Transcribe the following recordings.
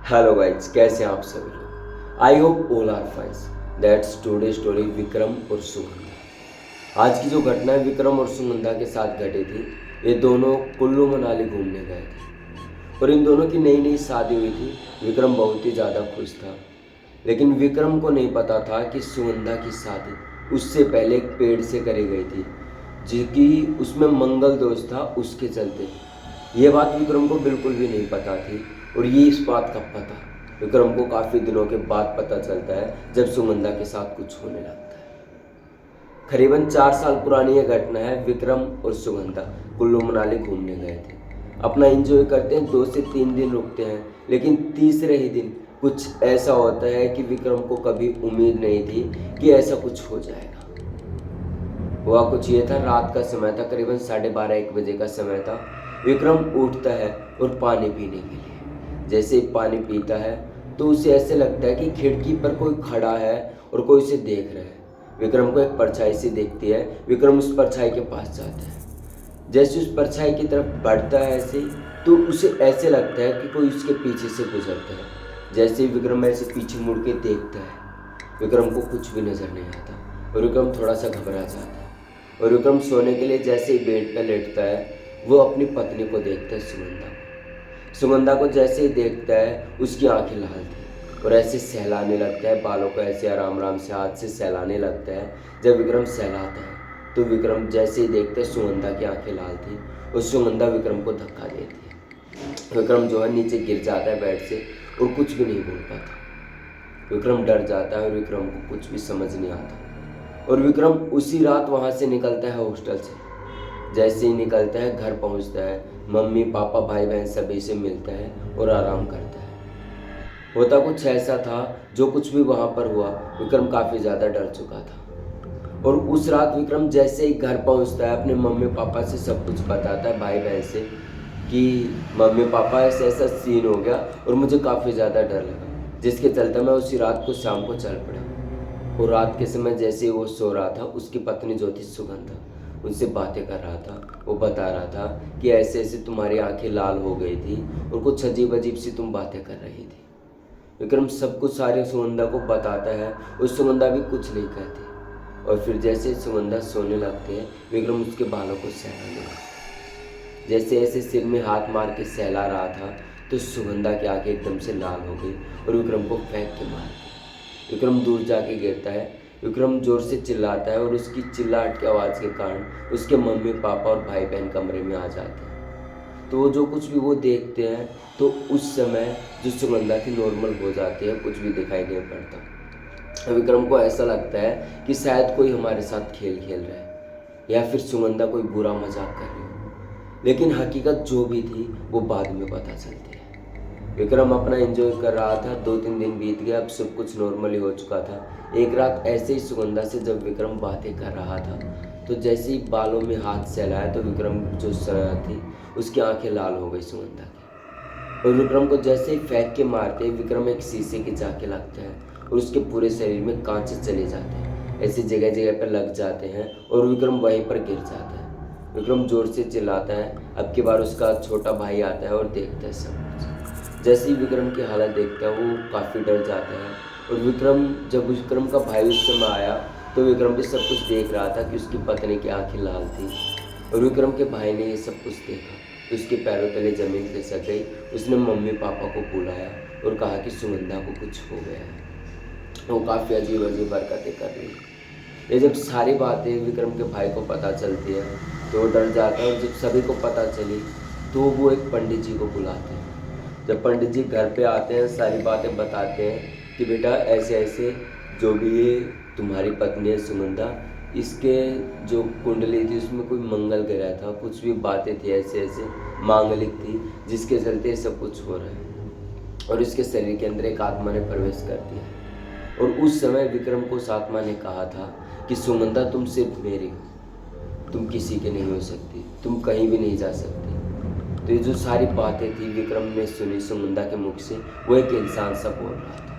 Hello guys, कैसे हैं आप सभी लोग। I hope all are fine. That's today story Vikram और सुगंधा। आज की जो घटना है विक्रम और सुगंधा के साथ घटी थी। ये दोनों कुल्लू मनाली घूमने गए थे और इन दोनों की नई नई शादी हुई थी। विक्रम बहुत ही ज़्यादा खुश था, लेकिन विक्रम को नहीं पता था कि सुगंधा की शादी उससे पहले एक पेड़ से करी गई थी, जिसकी उसमें मंगल दोष था। उसके चलते ये बात विक्रम को बिल्कुल भी नहीं पता थी। और ये इस बात का पता विक्रम को काफ़ी दिनों के बाद पता चलता है, जब सुगंधा के साथ कुछ होने लगता है। करीबन 4 साल पुरानी यह घटना है। विक्रम और सुगंधा कुल्लू मनाली घूमने गए थे। अपना एंजॉय करते हैं, 2 से 3 दिन रुकते हैं, लेकिन तीसरे ही दिन कुछ ऐसा होता है कि विक्रम को कभी उम्मीद नहीं थी कि ऐसा कुछ हो जाएगा। हुआ कुछ ये था, रात का समय था, करीबन 12:30-1 बजे का समय था। विक्रम उठता है और पानी पीने के लिए जैसे ही पानी पीता है तो उसे ऐसे लगता है कि खिड़की पर कोई खड़ा है और कोई उसे देख रहा है। विक्रम को एक परछाई सी दिखती है। विक्रम उस परछाई के पास जाता है। जैसे उस परछाई की तरफ बढ़ता है ऐसे ही, तो उसे ऐसे लगता है कि कोई उसके पीछे से गुजरता है। जैसे ही विक्रम ऐसे पीछे मुड़ के देखता है, विक्रम को कुछ भी नज़र नहीं आता और विक्रम थोड़ा सा घबरा जाता है। और विक्रम सोने के लिए जैसे ही बेड पर लेटता है, वो अपनी पत्नी को देखता है, सुगंधा को। सुगंधा को जैसे ही देखता है, उसकी आंखें लाल थी और ऐसे सहलाने लगता है, बालों को ऐसे आराम आराम से हाथ से सहलाने लगता है। जब विक्रम सहलाता है तो विक्रम जैसे ही देखता है, सुगंधा की आंखें लाल थी और सुगंधा विक्रम को धक्का देती है। विक्रम जो है नीचे गिर जाता है बेड से और कुछ भी नहीं बोल पाता। विक्रम डर जाता है और विक्रम को कुछ भी समझ नहीं आता। और विक्रम उसी रात वहाँ से निकलता है हॉस्टल से। जैसे ही निकलता है, घर पहुँचता है, मम्मी पापा भाई बहन सभी से मिलता है और आराम करता है। होता कुछ ऐसा था, जो कुछ भी वहाँ पर हुआ, विक्रम काफ़ी ज़्यादा डर चुका था। और उस रात विक्रम जैसे ही घर पहुँचता है, अपने मम्मी पापा से सब कुछ बताता है, भाई बहन से, कि मम्मी पापा ऐसा ऐसा सीन हो गया और मुझे काफ़ी ज़्यादा डर लगा, जिसके चलते मैं उसी रात को शाम को चल पड़ा। और रात के समय जैसे ही वो सो रहा था, उसकी पत्नी जो थी सुगंधा, उनसे बातें कर रहा था। वो बता रहा था कि ऐसे ऐसे तुम्हारी आंखें लाल हो गई थी और कुछ अजीब अजीब सी तुम बातें कर रही थी। विक्रम सब कुछ सारे सुगंधा को बताता है और सुगंधा भी कुछ नहीं कहती। और फिर जैसे सुगंधा सोने लगती है, विक्रम उसके बालों को सहलाने लगता है। जैसे ऐसे सिर में हाथ मार के सहला रहा था, तो सुगंधा की आंखें एकदम से लाल हो गई और विक्रम को फेंक के मार दी। विक्रम दूर जाके गिरता है। विक्रम जोर से चिल्लाता है और उसकी चिल्लाहट की आवाज़ के कारण उसके मम्मी पापा और भाई बहन कमरे में आ जाते हैं। तो वो जो कुछ भी वो देखते हैं, तो उस समय जो सुगंधा थी नॉर्मल हो जाती है, कुछ भी दिखाई नहीं पड़ता। विक्रम को ऐसा लगता है कि शायद कोई हमारे साथ खेल खेल रहा है या फिर सुगंधा कोई बुरा मजाक कर रही हो। लेकिन हकीकत जो भी थी वो बाद में पता चलती है। विक्रम अपना एंजॉय कर रहा था। 2-3 दिन बीत गए, अब सब कुछ नॉर्मली हो चुका था। एक रात ऐसे ही सुगंधा से जब विक्रम बातें कर रहा था, तो जैसे ही बालों में हाथ सहलाया, तो विक्रम जो थी उसकी आंखें लाल हो गई सुगंधा की। और विक्रम को जैसे ही फेंक के मारते, विक्रम एक शीशे के जाके लगता है और उसके पूरे शरीर में कांच चले जाते हैं, ऐसे जगह जगह पर लग जाते हैं और विक्रम वहीं पर गिर जाता है। विक्रम जोर से चिल्लाता है। अब की बार उसका छोटा भाई आता है और देखता है सब कुछ। जैसे ही विक्रम की हालत देखता है, वो काफ़ी डर जाता है। और जब विक्रम का भाई उस समय आया, तो विक्रम भी सब कुछ देख रहा था कि उसकी पत्नी की आंखें लाल थी। और विक्रम के भाई ने ये सब कुछ देखा तो उसके पैरों तले ज़मीन खिसक गई। उसने मम्मी पापा को बुलाया और कहा कि सुगंधा को कुछ हो गया है, वो काफ़ी अजीब अजीब हरकतें कर रही है। ये जब सारी बातें विक्रम के भाई को पता चलती है, तो वो डर जाता है। और जब सभी को पता चली, तो वो एक पंडित जी को बुलाते हैं। जब पंडित जी घर पे आते हैं, सारी बातें बताते हैं कि बेटा ऐसे ऐसे जो भी ये तुम्हारी पत्नी है सुगंधा, इसके जो कुंडली थी उसमें कोई मंगल ग्रह था, कुछ भी बातें थी ऐसे ऐसे मांगलिक थी, जिसके चलते सब कुछ हो रहा है। और इसके शरीर के अंदर एक आत्मा ने प्रवेश कर दिया। और उस समय विक्रम को उस आत्मा ने कहा था कि सुगंधा तुम सिर्फ मेरी हो, तुम किसी के नहीं हो सकती, तुम कहीं भी नहीं जा सकती। तो ये जो सारी बातें थी विक्रम ने सुनी सुगंधा के मुख से, वो एक इंसान सा बोल रहा था।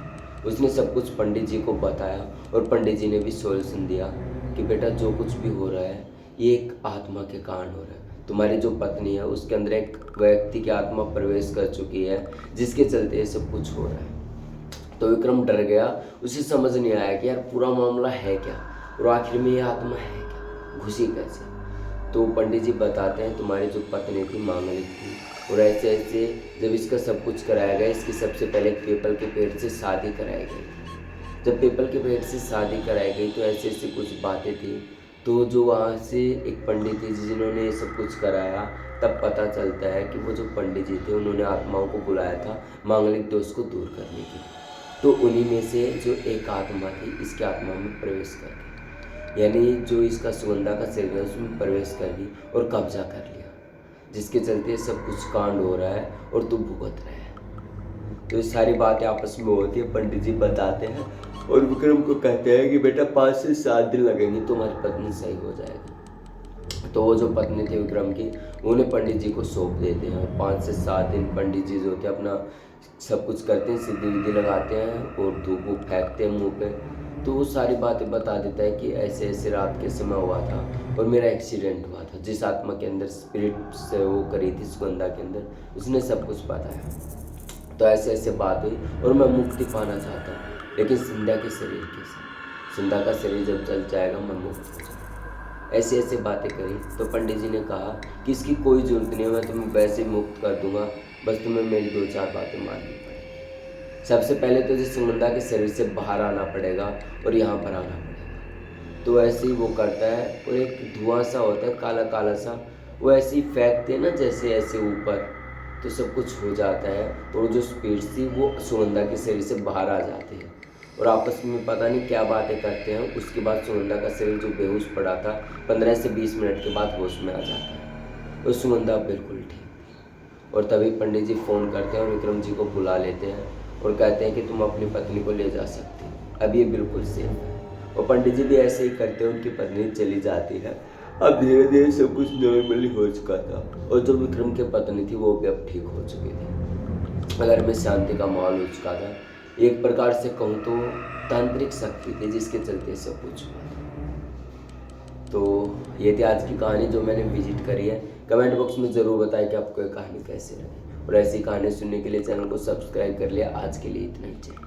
उसने सब कुछ पंडित जी को बताया और पंडित जी ने भी सॉल्यूशन दिया कि बेटा जो कुछ भी हो रहा है, ये एक आत्मा के कारण हो रहा है। तुम्हारी जो पत्नी है उसके अंदर एक व्यक्ति की आत्मा प्रवेश कर चुकी है, जिसके चलते ये सब कुछ हो रहा है। तो विक्रम डर गया, उसे समझ नहीं आया कि यार पूरा मामला है क्या, और आखिर में ये आत्मा है क्या, घुसी कैसे। तो पंडित जी बताते हैं तुम्हारी जो पत्नी थी मांगलिक थी, और ऐसे ऐसे जब इसका सब कुछ कराया गया, इसकी सबसे पहले पीपल के पेड़ से शादी कराई गई। जब पीपल के पेड़ से शादी कराई गई तो ऐसे ऐसे कुछ बातें थी। तो जो वहाँ से एक पंडित थी जिन्होंने ये सब कुछ कराया, तब पता चलता है कि वो जो पंडित जी थे उन्होंने आत्माओं को बुलाया था मांगलिक दोष को दूर करने के लिए। तो उन्हीं में से जो एक आत्मा थी इसकी आत्मा में प्रवेश कर गई, यानी जो इसका सुगंधा का शरीर है उसमें प्रवेश कर गई और कब्जा कर लिया, जिसके चलते सब कुछ कांड हो रहा है और तू भुगत रहा है। तो ये सारी बातें आपस में होती है, पंडित जी बताते हैं और विक्रम को कहते हैं कि बेटा 5 से 7 दिन लगेंगे तो हमारी पत्नी सही हो जाएगी। तो वो जो पत्नी थी विक्रम की, उन्हें पंडित जी को सौंप देते हैं और 5 से 7 दिन पंडित जी जो होते हैं अपना सब कुछ करते हैं, सिद्धि विधि लगाते हैं और धूप वूप फेंकते हैं मुँह पे। तो वो सारी बातें बता देता है कि ऐसे ऐसे रात के समय हुआ था और मेरा एक्सीडेंट हुआ था, जिस आत्मा के अंदर स्पिरिट से वो करी थी सुगंधा के अंदर, उसने सब कुछ बताया। तो ऐसे ऐसे बात हुई और मैं मुक्ति पाना चाहता हूँ, लेकिन संध्या के शरीर के साथ, संध्या का शरीर जब चल जाएगा मैं मुक्त हो जाऊँ। ऐसे ऐसे बातें करी। तो पंडित जी ने कहा कि इसकी कोई जरूरत नहीं है, मैं तुम्हें वैसे ही मुक्त कर दूंगा, बस तुम्हें मेरी 2-4 बातें माननी पड़ेगी। सबसे पहले तो जिस संध्या के शरीर से बाहर आना पड़ेगा और यहाँ पर आना पड़ेगा। तो ऐसे ही वो करता है और एक धुआं सा होता है काला काला सा, वो ऐसे ही फेंकते हैं ना जैसे ऐसे ऊपर, तो सब कुछ हो जाता है और जो स्पीड थी वो सुगंधा के शरीर से बाहर आ जाती है और आपस में पता नहीं क्या बातें करते हैं। उसके बाद सुगंधा का शरीर जो बेहोश पड़ा था 15 से 20 मिनट के बाद होश में आ जाता है और सुगंधा बिल्कुल ठीक थी। और तभी पंडित जी फ़ोन करते हैं और विक्रम जी को बुला लेते हैं और कहते हैं कि तुम अपनी पत्नी को ले जा सकते हो, अब ये बिल्कुल सेफ है। और पंडित जी भी ऐसे ही करते हैं, उनकी पत्नी चली जाती है। अब धीरे धीरे सब कुछ नॉर्मली हो चुका था और जो विक्रम की पत्नी थी वो भी अब ठीक हो चुकी थी। घर में शांति का माहौल हो चुका था। एक प्रकार से कहूँ तो तांत्रिक शक्ति थी जिसके चलते सब कुछ हुआ था। तो ये थी आज की कहानी जो मैंने विजिट करी है। कमेंट बॉक्स में ज़रूर बताएं कि आपको ये कहानी कैसी लगी, और ऐसी कहानी सुनने के लिए चैनल को सब्सक्राइब कर लिया। आज के लिए इतना ही चाहिए।